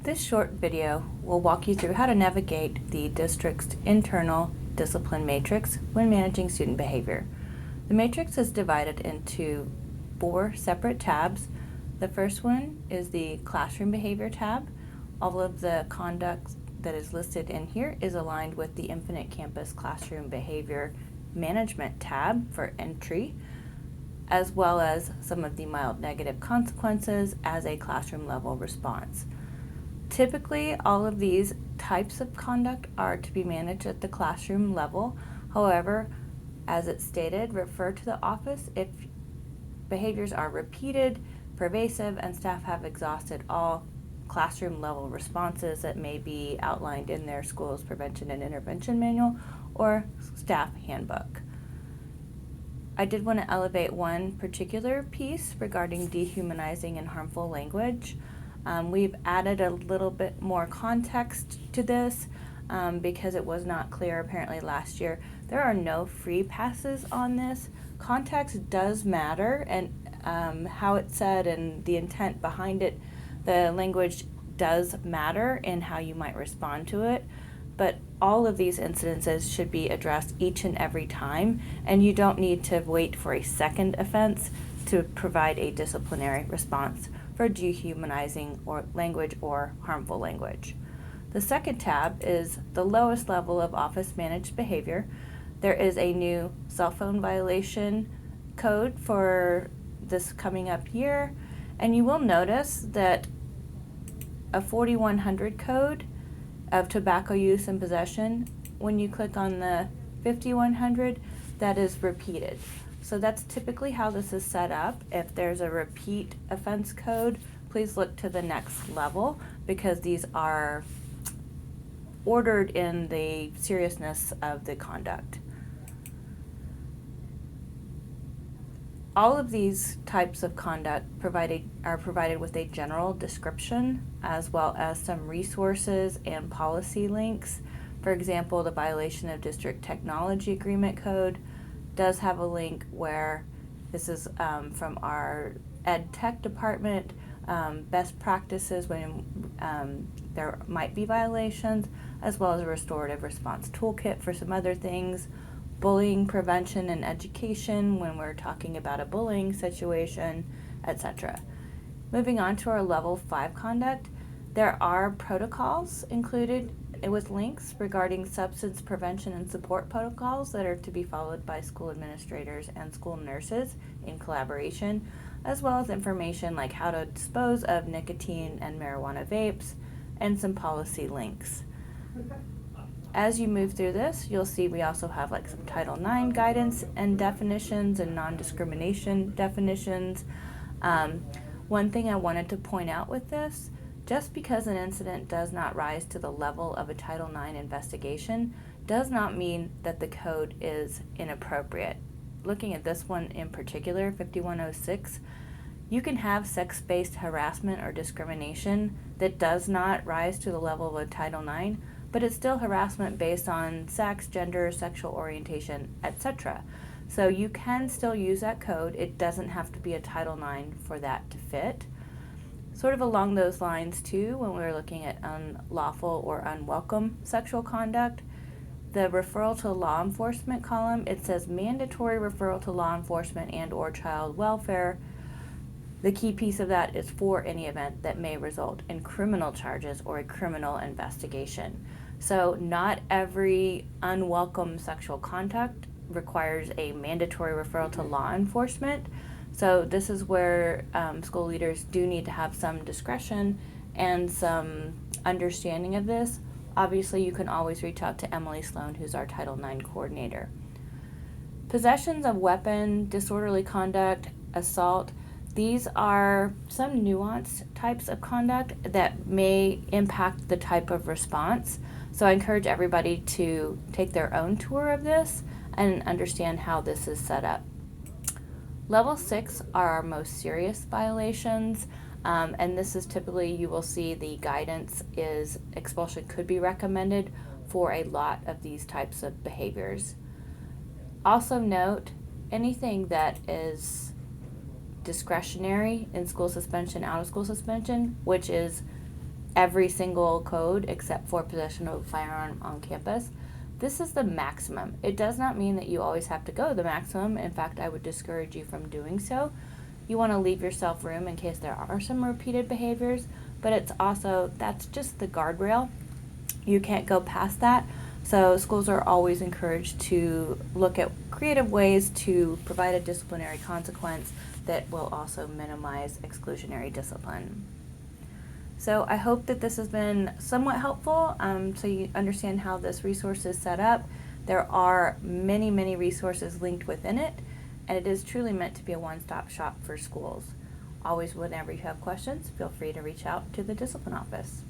This short video will walk you through how to navigate the district's internal discipline matrix when managing student behavior. The matrix is divided into 4 separate tabs. The first one is the classroom behavior tab. All of the conduct that is listed in here is aligned with the Infinite Campus Classroom Behavior Management tab for entry, as well as some of the mild negative consequences as a classroom level response. Typically, all of these types of conduct are to be managed at the classroom level. However, as it's stated, refer to the office if behaviors are repeated, pervasive, and staff have exhausted all classroom level responses that may be outlined in their school's prevention and intervention manual or staff handbook. I did want to elevate one particular piece regarding dehumanizing and harmful language. We've added a little bit more context to this because it was not clear apparently last year. There are no free passes on this. Context does matter, and how it's said and the intent behind it, the language does matter in how you might respond to it. But all of these incidences should be addressed each and every time, and you don't need to wait for a second offense to provide a disciplinary response for dehumanizing or language or harmful language. The second tab is the lowest level of office managed behavior. There is a new cell phone violation code for this coming up year, and you will notice that a 4100 code of tobacco use and possession, when you click on the 5100, that is repeated. So that's typically how this is set up. If there's a repeat offense code, please look to the next level because these are ordered in the seriousness of the conduct. All of these types of conduct are provided with a general description as well as some resources and policy links. For example, the violation of district technology agreement code does have a link where this is from our ed tech department, best practices when there might be violations, as well as a restorative response toolkit for some other things, bullying prevention and education when we're talking about a bullying situation, etc. Moving on to our level 5 conduct, there are protocols included with links regarding substance prevention and support protocols that are to be followed by school administrators and school nurses in collaboration, as well as information like how to dispose of nicotine and marijuana vapes and some policy links. As you move through this, you'll see we also have like some Title IX guidance and definitions and non-discrimination definitions. One thing I wanted to point out with this, just because an incident does not rise to the level of a Title IX investigation does not mean that the code is inappropriate. Looking at this one in particular, 5106, you can have sex-based harassment or discrimination that does not rise to the level of a Title IX, but it's still harassment based on sex, gender, sexual orientation, etc. So you can still use that code. It doesn't have to be a Title IX for that to fit. Sort of along those lines too, when we're looking at unlawful or unwelcome sexual conduct, the referral to law enforcement column, it says mandatory referral to law enforcement and or child welfare. The key piece of that is for any event that may result in criminal charges or a criminal investigation. So not every unwelcome sexual conduct requires a mandatory referral to law enforcement. So this is where school leaders do need to have some discretion and some understanding of this. Obviously, you can always reach out to Emily Sloan, who's our Title IX coordinator. Possessions of weapon, disorderly conduct, assault, these are some nuanced types of conduct that may impact the type of response. So I encourage everybody to take their own tour of this and understand how this is set up. Level 6 are our most serious violations, and this is typically, you will see the guidance is expulsion could be recommended for a lot of these types of behaviors. Also note, anything that is discretionary in school suspension, out of school suspension, which is every single code except for possession of a firearm on campus. This is the maximum. It does not mean that you always have to go to the maximum. In fact, I would discourage you from doing so. You want to leave yourself room in case there are some repeated behaviors, but it's also, that's just the guardrail. You can't go past that. So schools are always encouraged to look at creative ways to provide a disciplinary consequence that will also minimize exclusionary discipline. So I hope that this has been somewhat helpful, so you understand how this resource is set up. There are many, many resources linked within it, and it is truly meant to be a one-stop shop for schools. Always, whenever you have questions, feel free to reach out to the Discipline Office.